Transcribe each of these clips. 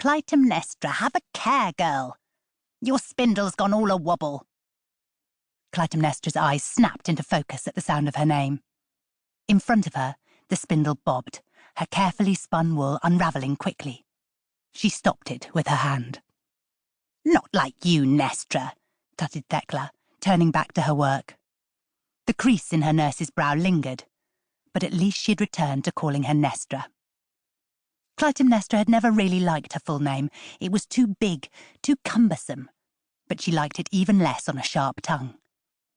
Klytemnestra, have a care, girl. Your spindle's gone all a wobble. Clytemnestra's eyes snapped into focus at the sound of her name. In front of her, the spindle bobbed, her carefully spun wool unravelling quickly. She stopped it with her hand. Not like you, Nestra, tutted Thecla, turning back to her work. The crease in her nurse's brow lingered, but at least she had returned to calling her Nestra. Clytemnestra had never really liked her full name. It was too big, too cumbersome, but she liked it even less on a sharp tongue.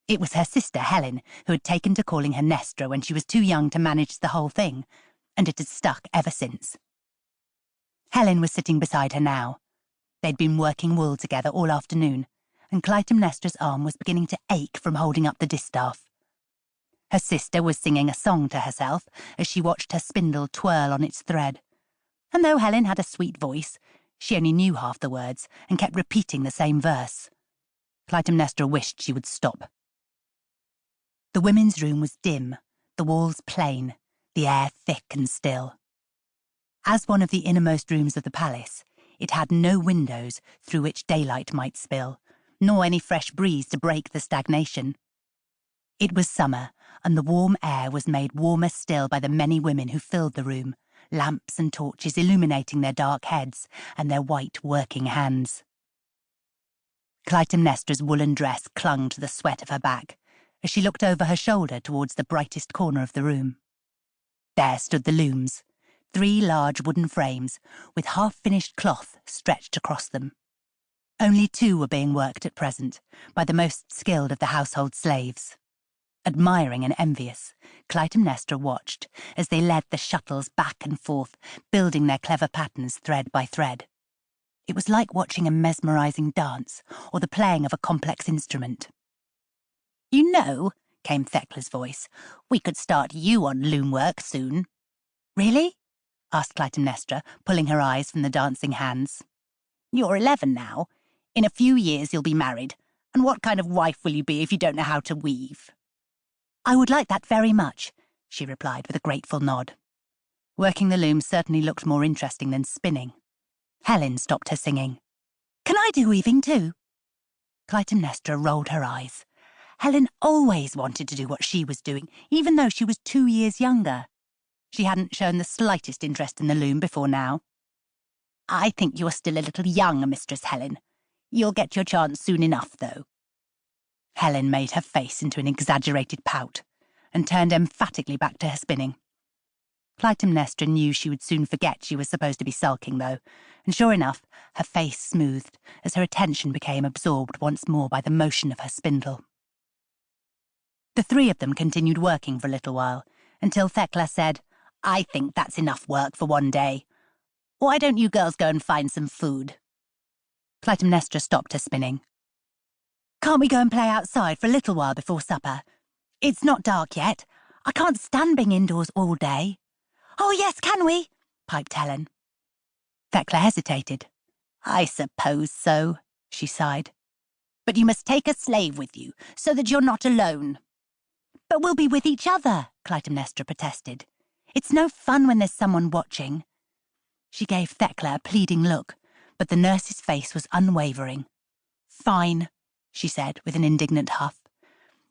It was her sister, Helen, who had taken to calling her Nestra when she was too young to manage the whole thing, and it had stuck ever since. Helen was sitting beside her now. They'd been working wool together all afternoon, and Clytemnestra's arm was beginning to ache from holding up the distaff. Her sister was singing a song to herself as she watched her spindle twirl on its thread. And though Helen had a sweet voice, she only knew half the words and kept repeating the same verse. Clytemnestra wished she would stop. The women's room was dim, the walls plain, the air thick and still. As one of the innermost rooms of the palace, it had no windows through which daylight might spill, nor any fresh breeze to break the stagnation. It was summer, and the warm air was made warmer still by the many women who filled the room, lamps and torches illuminating their dark heads and their white working hands. Clytemnestra's woolen dress clung to the sweat of her back as she looked over her shoulder towards the brightest corner of the room. There stood the looms, 3 large wooden frames with half-finished cloth stretched across them. Only 2 were being worked at present by the most skilled of the household slaves. Admiring and envious, Clytemnestra watched as they led the shuttles back and forth, building their clever patterns thread by thread. It was like watching a mesmerising dance or the playing of a complex instrument. You know, came Thecla's voice, we could start you on loom work soon. Really? Asked Clytemnestra, pulling her eyes from the dancing hands. You're 11 now. In a few years you'll be married, and what kind of wife will you be if you don't know how to weave? I would like that very much, she replied with a grateful nod. Working the loom certainly looked more interesting than spinning. Helen stopped her singing. Can I do weaving too? Clytemnestra rolled her eyes. Helen always wanted to do what she was doing, even though she was 2 years younger. She hadn't shown the slightest interest in the loom before now. I think you're still a little young, Mistress Helen. You'll get your chance soon enough, though. Helen made her face into an exaggerated pout and turned emphatically back to her spinning. Clytemnestra knew she would soon forget she was supposed to be sulking, though, and sure enough, her face smoothed as her attention became absorbed once more by the motion of her spindle. The 3 of them continued working for a little while, until Thecla said, I think that's enough work for one day. Why don't you girls go and find some food? Clytemnestra stopped her spinning. Can't we go and play outside for a little while before supper? It's not dark yet. I can't stand being indoors all day. Oh, yes, can we? Piped Helen. Thecla hesitated. I suppose so, she sighed. But you must take a slave with you, so that you're not alone. But we'll be with each other, Clytemnestra protested. It's no fun when there's someone watching. She gave Thecla a pleading look, but the nurse's face was unwavering. Fine, she said with an indignant huff.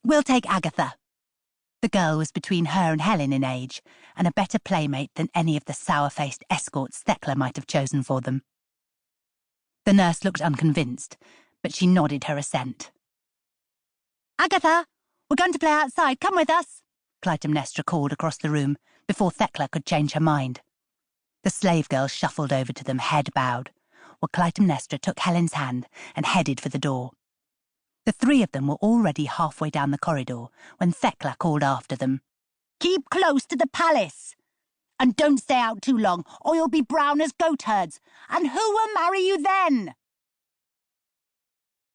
We'll take Agatha. The girl was between her and Helen in age, and a better playmate than any of the sour-faced escorts Thecla might have chosen for them. The nurse looked unconvinced, but she nodded her assent. Agatha, we're going to play outside. Come with us, Clytemnestra called across the room before Thecla could change her mind. The slave girl shuffled over to them, head bowed, while Clytemnestra took Helen's hand and headed for the door. The 3 of them were already halfway down the corridor when Thecla called after them. Keep close to the palace! And don't stay out too long, or you'll be brown as goat herds. And who will marry you then?